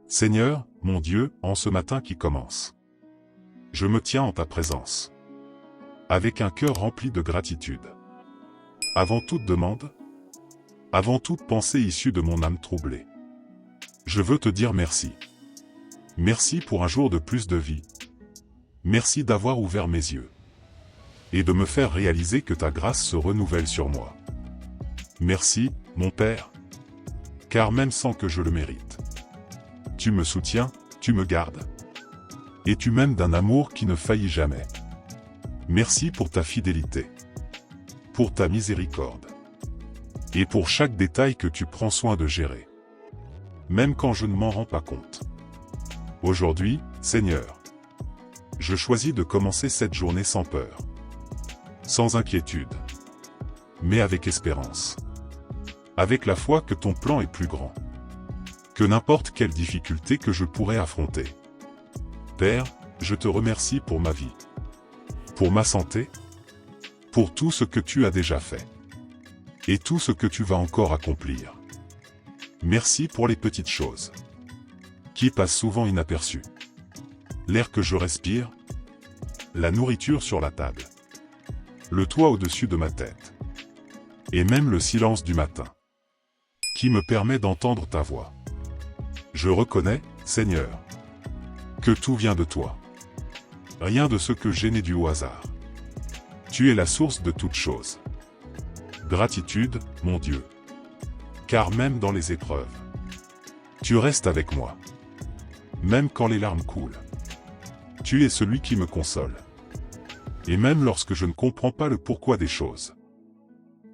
Seigneur, mon Dieu, en ce matin qui commence, je me tiens en ta présence, avec un cœur rempli de gratitude. Avant toute demande, avant toute pensée issue de mon âme troublée, je veux te dire merci. Merci pour un jour de plus de vie. Merci d'avoir ouvert mes yeux et de me faire réaliser que ta grâce se renouvelle sur moi. Merci, mon Père, car même sans que je le mérite, tu me soutiens, tu me gardes, et tu m'aimes d'un amour qui ne faillit jamais. Merci pour ta fidélité, pour ta miséricorde, et pour chaque détail que tu prends soin de gérer, même quand je ne m'en rends pas compte. Aujourd'hui, Seigneur, je choisis de commencer cette journée sans peur, sans inquiétude, mais avec espérance, avec la foi que ton plan est plus grand que n'importe quelle difficulté que je pourrais affronter. Père, je te remercie pour ma vie, pour ma santé, pour tout ce que tu as déjà fait, et tout ce que tu vas encore accomplir. Merci pour les petites choses, qui passent souvent inaperçues. L'air que je respire, la nourriture sur la table, le toit au-dessus de ma tête, et même le silence du matin, qui me permet d'entendre ta voix. Je reconnais, Seigneur, que tout vient de toi. Rien de ce que j'ai n'est dû au hasard. Tu es la source de toutes choses. Gratitude, mon Dieu. Car même dans les épreuves, tu restes avec moi. Même quand les larmes coulent, tu es celui qui me console. Et même lorsque je ne comprends pas le pourquoi des choses,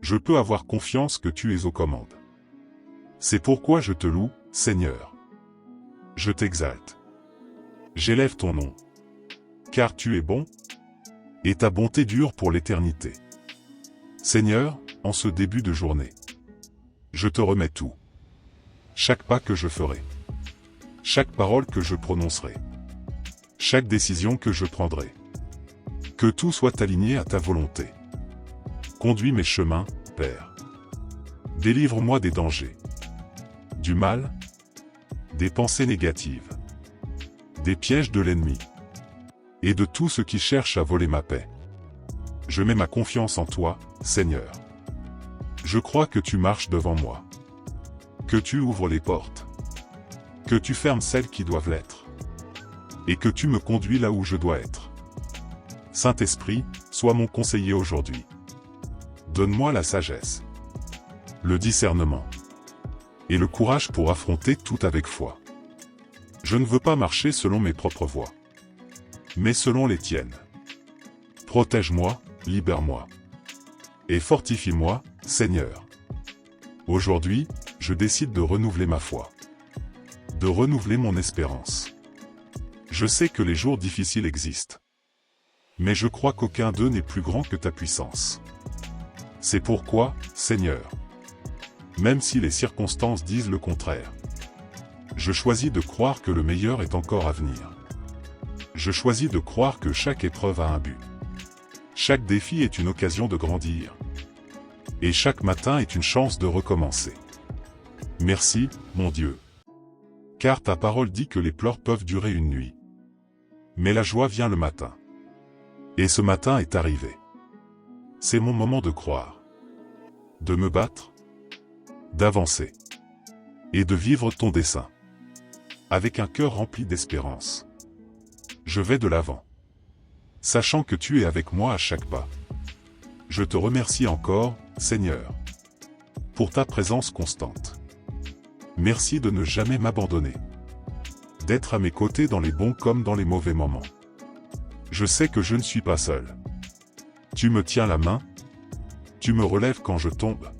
je peux avoir confiance que tu es aux commandes. C'est pourquoi je te loue, Seigneur. Je t'exalte. J'élève ton nom, car tu es bon, et ta bonté dure pour l'éternité. Seigneur, en ce début de journée, je te remets tout. Chaque pas que je ferai, chaque parole que je prononcerai, chaque décision que je prendrai. Que tout soit aligné à ta volonté. Conduis mes chemins, Père. Délivre-moi des dangers, du mal, des pensées négatives, des pièges de l'ennemi, et de tout ce qui cherche à voler ma paix. Je mets ma confiance en toi, Seigneur. Je crois que tu marches devant moi, que tu ouvres les portes, que tu fermes celles qui doivent l'être, et que tu me conduis là où je dois être. Saint-Esprit, sois mon conseiller aujourd'hui. Donne-moi la sagesse, le discernement, et le courage pour affronter tout avec foi. Je ne veux pas marcher selon mes propres voies, mais selon les tiennes. Protège-moi, libère-moi, et fortifie-moi, Seigneur. Aujourd'hui, je décide de renouveler ma foi, de renouveler mon espérance. Je sais que les jours difficiles existent, mais je crois qu'aucun d'eux n'est plus grand que ta puissance. C'est pourquoi, Seigneur, même si les circonstances disent le contraire, je choisis de croire que le meilleur est encore à venir. Je choisis de croire que chaque épreuve a un but. Chaque défi est une occasion de grandir. Et chaque matin est une chance de recommencer. Merci, mon Dieu. Car ta parole dit que les pleurs peuvent durer une nuit, mais la joie vient le matin. Et ce matin est arrivé. C'est mon moment de croire, de me battre, d'avancer, et de vivre ton dessein. Avec un cœur rempli d'espérance, je vais de l'avant, sachant que tu es avec moi à chaque pas. Je te remercie encore, Seigneur, pour ta présence constante. Merci de ne jamais m'abandonner, d'être à mes côtés dans les bons comme dans les mauvais moments. Je sais que je ne suis pas seul. Tu me tiens la main, tu me relèves quand je tombe,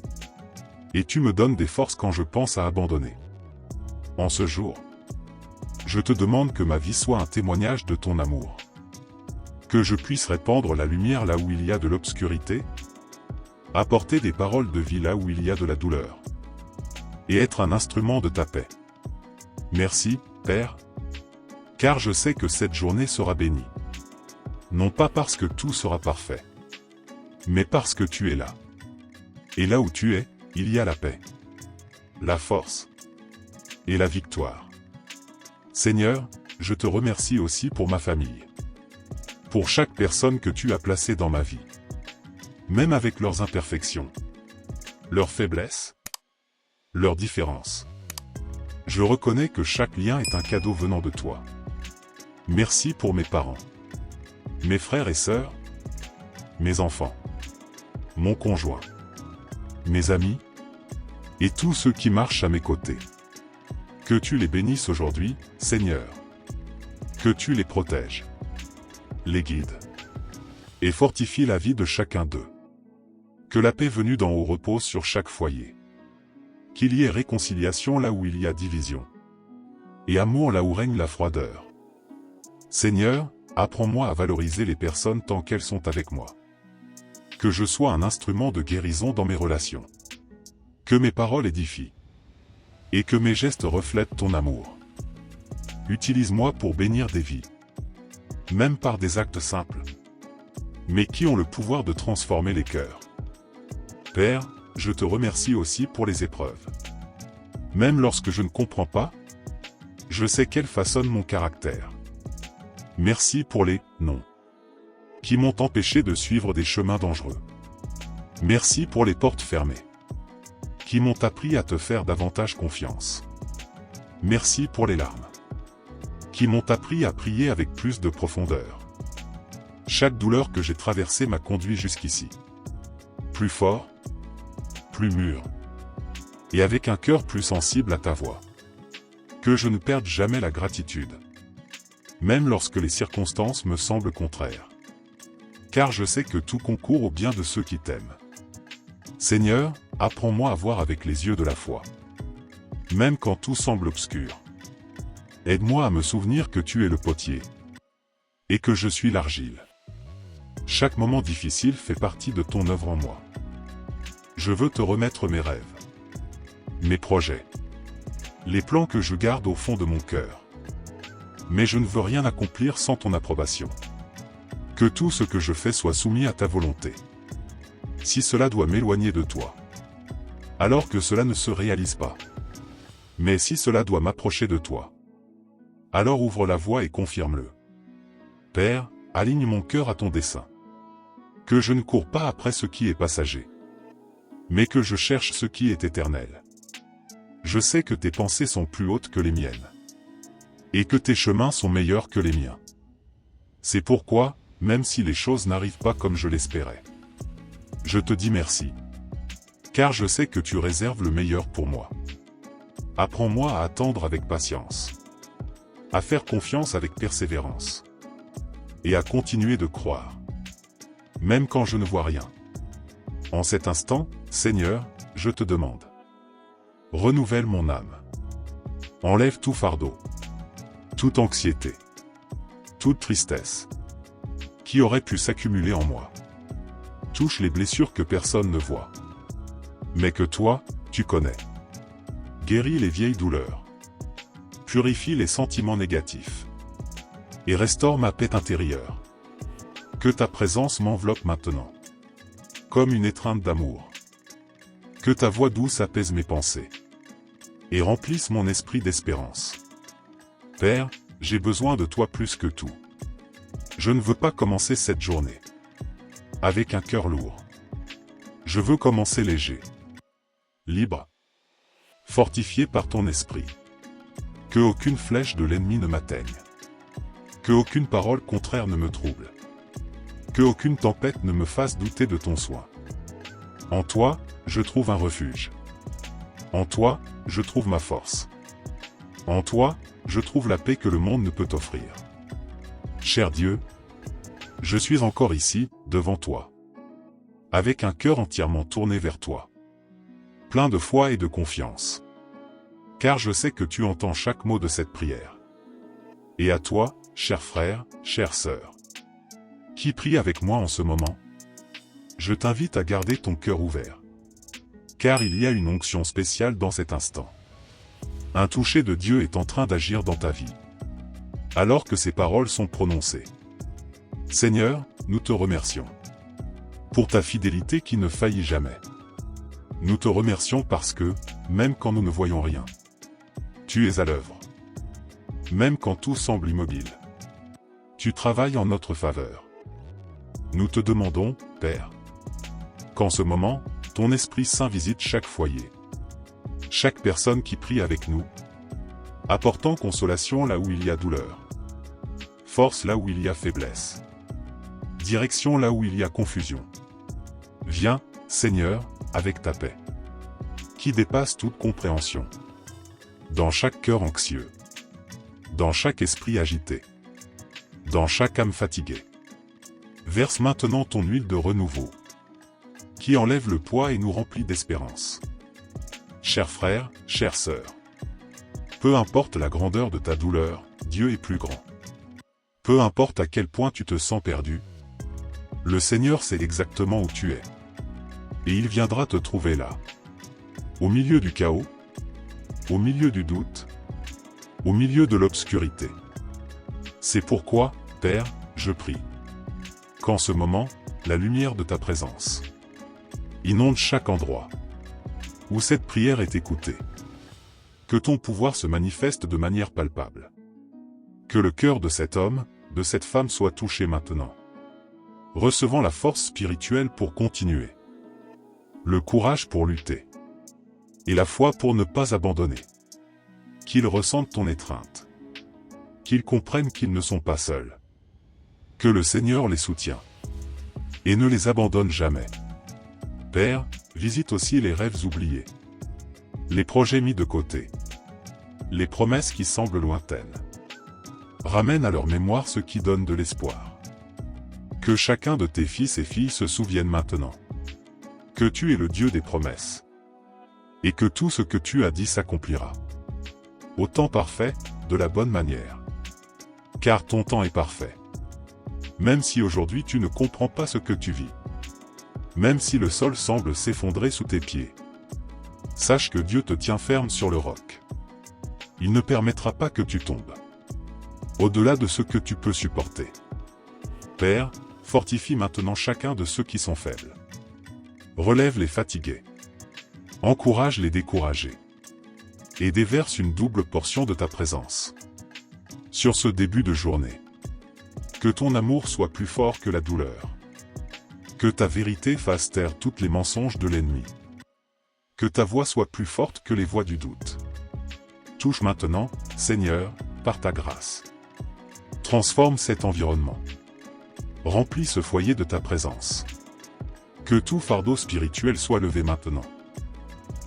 et tu me donnes des forces quand je pense à abandonner. En ce jour, je te demande que ma vie soit un témoignage de ton amour. Que je puisse répandre la lumière là où il y a de l'obscurité, apporter des paroles de vie là où il y a de la douleur, et être un instrument de ta paix. Merci, Père, car je sais que cette journée sera bénie. Non pas parce que tout sera parfait, mais parce que tu es là. Et là où tu es, il y a la paix, la force et la victoire. Seigneur, je te remercie aussi pour ma famille. Pour chaque personne que tu as placée dans ma vie. Même avec leurs imperfections, leurs faiblesses, leurs différences. Je reconnais que chaque lien est un cadeau venant de toi. Merci pour mes parents, mes frères et sœurs, mes enfants, mon conjoint, mes amis, et tous ceux qui marchent à mes côtés. Que tu les bénisses aujourd'hui, Seigneur. Que tu les protèges, les guides, et fortifie la vie de chacun d'eux. Que la paix venue d'en haut repose sur chaque foyer. Qu'il y ait réconciliation là où il y a division. Et amour là où règne la froideur. Seigneur, apprends-moi à valoriser les personnes tant qu'elles sont avec moi. Que je sois un instrument de guérison dans mes relations. Que mes paroles édifient. Et que mes gestes reflètent ton amour. Utilise-moi pour bénir des vies. Même par des actes simples. Mais qui ont le pouvoir de transformer les cœurs. Père, je te remercie aussi pour les épreuves. Même lorsque je ne comprends pas, je sais qu'elles façonnent mon caractère. Merci pour les « non » qui m'ont empêché de suivre des chemins dangereux. Merci pour les portes fermées qui m'ont appris à te faire davantage confiance. Merci pour les larmes qui m'ont appris à prier avec plus de profondeur. Chaque douleur que j'ai traversée m'a conduit jusqu'ici. Plus fort, plus mûr, et avec un cœur plus sensible à ta voix. Que je ne perde jamais la gratitude, même lorsque les circonstances me semblent contraires. Car je sais que tout concourt au bien de ceux qui t'aiment. Seigneur, apprends-moi à voir avec les yeux de la foi, même quand tout semble obscur. Aide-moi à me souvenir que tu es le potier, et que je suis l'argile. Chaque moment difficile fait partie de ton œuvre en moi. Je veux te remettre mes rêves, mes projets, les plans que je garde au fond de mon cœur. Mais je ne veux rien accomplir sans ton approbation. Que tout ce que je fais soit soumis à ta volonté. Si cela doit m'éloigner de toi, alors que cela ne se réalise pas. Mais si cela doit m'approcher de toi, alors ouvre la voie et confirme-le. Père, aligne mon cœur à ton dessein. Que je ne cours pas après ce qui est passager, mais que je cherche ce qui est éternel. Je sais que tes pensées sont plus hautes que les miennes, et que tes chemins sont meilleurs que les miens. C'est pourquoi, même si les choses n'arrivent pas comme je l'espérais, je te dis merci, car je sais que tu réserves le meilleur pour moi. Apprends-moi à attendre avec patience, à faire confiance avec persévérance, et à continuer de croire, même quand je ne vois rien. En cet instant, Seigneur, je te demande. Renouvelle mon âme. Enlève tout fardeau, toute anxiété, toute tristesse, qui aurait pu s'accumuler en moi. Touche les blessures que personne ne voit, mais que toi, tu connais. Guéris les vieilles douleurs, purifie les sentiments négatifs, et restaure ma paix intérieure. Que ta présence m'enveloppe maintenant, comme une étreinte d'amour. Que ta voix douce apaise mes pensées, et remplisse mon esprit d'espérance. Père, j'ai besoin de toi plus que tout. Je ne veux pas commencer cette journée avec un cœur lourd. Je veux commencer léger, libre, fortifié par ton esprit. Que aucune flèche de l'ennemi ne m'atteigne. Que aucune parole contraire ne me trouble. Que aucune tempête ne me fasse douter de ton soin. En toi, je trouve un refuge. En toi, je trouve ma force. En toi, je trouve la paix que le monde ne peut offrir. Cher Dieu, je suis encore ici, devant toi, avec un cœur entièrement tourné vers toi, plein de foi et de confiance. Car je sais que tu entends chaque mot de cette prière. Et à toi, cher frère, chère sœur, qui prie avec moi en ce moment, je t'invite à garder ton cœur ouvert. Car il y a une onction spéciale dans cet instant. Un toucher de Dieu est en train d'agir dans ta vie, alors que ces paroles sont prononcées. Seigneur, nous te remercions pour ta fidélité qui ne faillit jamais. Nous te remercions parce que, même quand nous ne voyons rien, tu es à l'œuvre. même quand tout semble immobile. Tu travailles en notre faveur. Nous te demandons, Père, qu'en ce moment, ton Esprit Saint visite chaque foyer, chaque personne qui prie avec nous, apportant consolation là où il y a douleur, force là où il y a faiblesse, direction là où il y a confusion. Viens, Seigneur, avec ta paix, qui dépasse toute compréhension, dans chaque cœur anxieux, dans chaque esprit agité, dans chaque âme fatiguée. Verse maintenant ton huile de renouveau, qui enlève le poids et nous remplit d'espérance. Chers frères, chères sœurs, peu importe la grandeur de ta douleur, Dieu est plus grand. Peu importe à quel point tu te sens perdu, le Seigneur sait exactement où tu es. Et il viendra te trouver là. Au milieu du chaos, au milieu du doute, au milieu de l'obscurité. C'est pourquoi, Père, je prie qu'en ce moment, la lumière de ta présence inonde chaque endroit où cette prière est écoutée. Que ton pouvoir se manifeste de manière palpable. Que le cœur de cet homme, de cette femme soit touché maintenant, recevant la force spirituelle pour continuer, le courage pour lutter, et la foi pour ne pas abandonner. Qu'ils ressentent ton étreinte, qu'ils comprennent qu'ils ne sont pas seuls, que le Seigneur les soutient, et ne les abandonne jamais. Père, visite aussi les rêves oubliés, les projets mis de côté, les promesses qui semblent lointaines. Ramène à leur mémoire ce qui donne de l'espoir. Que chacun de tes fils et filles se souvienne maintenant que tu es le Dieu des promesses, et que tout ce que tu as dit s'accomplira. Au temps parfait, de la bonne manière. Car ton temps est parfait. Même si aujourd'hui tu ne comprends pas ce que tu vis, même si le sol semble s'effondrer sous tes pieds, sache que Dieu te tient ferme sur le roc. Il ne permettra pas que tu tombes au-delà de ce que tu peux supporter. Père, fortifie maintenant chacun de ceux qui sont faibles. Relève les fatigués. Encourage les découragés. Et déverse une double portion de ta présence sur ce début de journée. Que ton amour soit plus fort que la douleur. Que ta vérité fasse taire toutes les mensonges de l'ennemi. Que ta voix soit plus forte que les voix du doute. Touche maintenant, Seigneur, par ta grâce. Transforme cet environnement. Remplis ce foyer de ta présence. Que tout fardeau spirituel soit levé maintenant.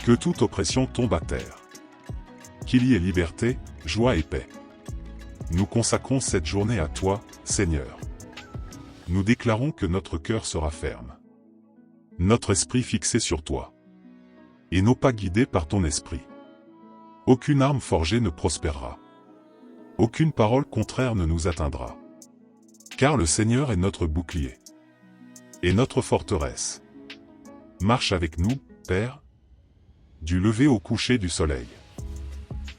Que toute oppression tombe à terre. Qu'il y ait liberté, joie et paix. Nous consacrons cette journée à toi, Seigneur. Nous déclarons que notre cœur sera ferme, notre esprit fixé sur toi, et nos pas guidés par ton esprit. Aucune arme forgée ne prospérera. Aucune parole contraire ne nous atteindra. Car le Seigneur est notre bouclier et notre forteresse. Marche avec nous, Père, du lever au coucher du soleil.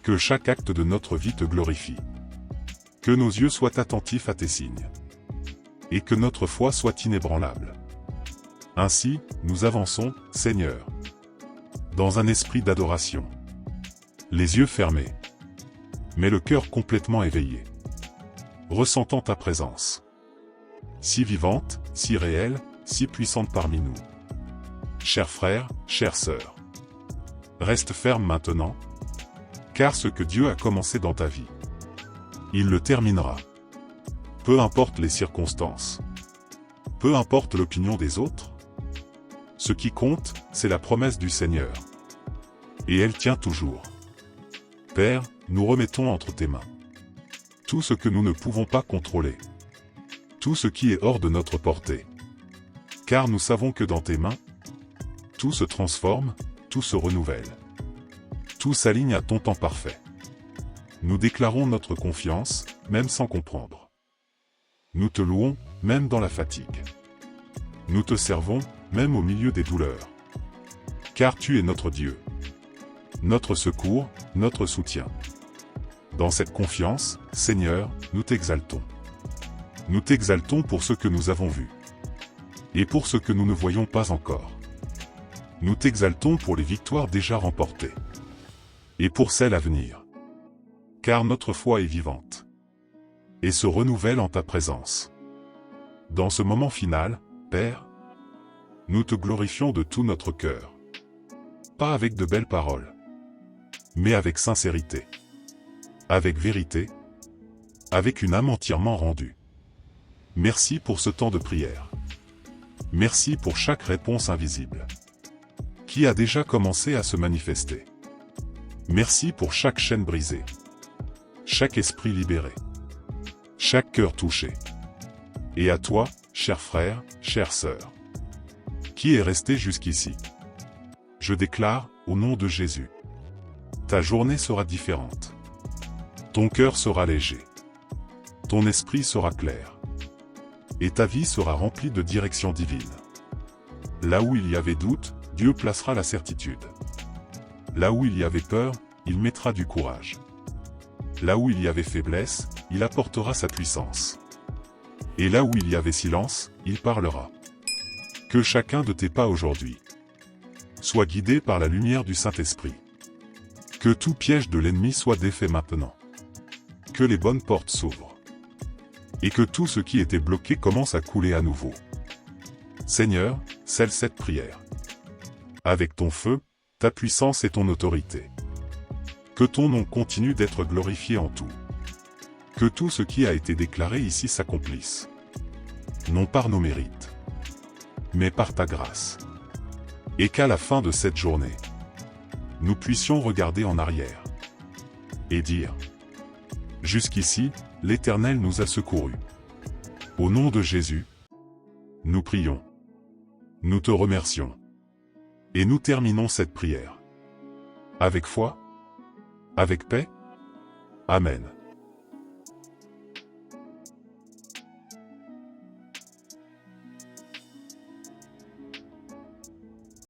Que chaque acte de notre vie te glorifie. Que nos yeux soient attentifs à tes signes. Et que notre foi soit inébranlable. Ainsi, nous avançons, Seigneur, dans un esprit d'adoration. Les yeux fermés, mais le cœur complètement éveillé. Ressentant ta présence. Si vivante, si réelle, si puissante parmi nous. Chers frères, chères sœurs, reste ferme maintenant, car ce que Dieu a commencé dans ta vie, il le terminera. Peu importe les circonstances, peu importe l'opinion des autres, ce qui compte, c'est la promesse du Seigneur. Et elle tient toujours. Père, nous remettons entre tes mains tout ce que nous ne pouvons pas contrôler, tout ce qui est hors de notre portée. Car nous savons que dans tes mains, tout se transforme, tout se renouvelle. Tout s'aligne à ton temps parfait. Nous déclarons notre confiance, même sans comprendre. Nous te louons, même dans la fatigue. Nous te servons, même au milieu des douleurs. Car tu es notre Dieu, notre secours, notre soutien. Dans cette confiance, Seigneur, nous t'exaltons. Nous t'exaltons pour ce que nous avons vu, et pour ce que nous ne voyons pas encore. Nous t'exaltons pour les victoires déjà remportées, et pour celles à venir. car notre foi est vivante et se renouvelle en ta présence. Dans ce moment final, Père, nous te glorifions de tout notre cœur. Pas avec de belles paroles, mais avec sincérité, avec vérité, avec une âme entièrement rendue. Merci pour ce temps de prière. Merci pour chaque réponse invisible, qui a déjà commencé à se manifester. Merci pour chaque chaîne brisée, chaque esprit libéré, chaque cœur touché. Et à toi, cher frère, chère sœur, qui est resté jusqu'ici. Je déclare, au nom de Jésus, ta journée sera différente. Ton cœur sera léger. Ton esprit sera clair. Et ta vie sera remplie de direction divine. Là où il y avait doute, Dieu placera la certitude. Là où il y avait peur, il mettra du courage. Là où il y avait faiblesse, il apportera sa puissance. Et là où il y avait silence, il parlera. Que chacun de tes pas aujourd'hui soit guidé par la lumière du Saint-Esprit. Que tout piège de l'ennemi soit défait maintenant. Que les bonnes portes s'ouvrent. Et que tout ce qui était bloqué commence à couler à nouveau. Seigneur, scelle cette prière. Avec ton feu, ta puissance et ton autorité. Que ton nom continue d'être glorifié en tout. Que tout ce qui a été déclaré ici s'accomplisse. Non par nos mérites, mais par ta grâce. Et qu'à la fin de cette journée, nous puissions regarder en arrière et dire: jusqu'ici, l'Éternel nous a secourus. Au nom de Jésus, nous prions. Nous te remercions. Et nous terminons cette prière. Avec foi, avec paix. Amen.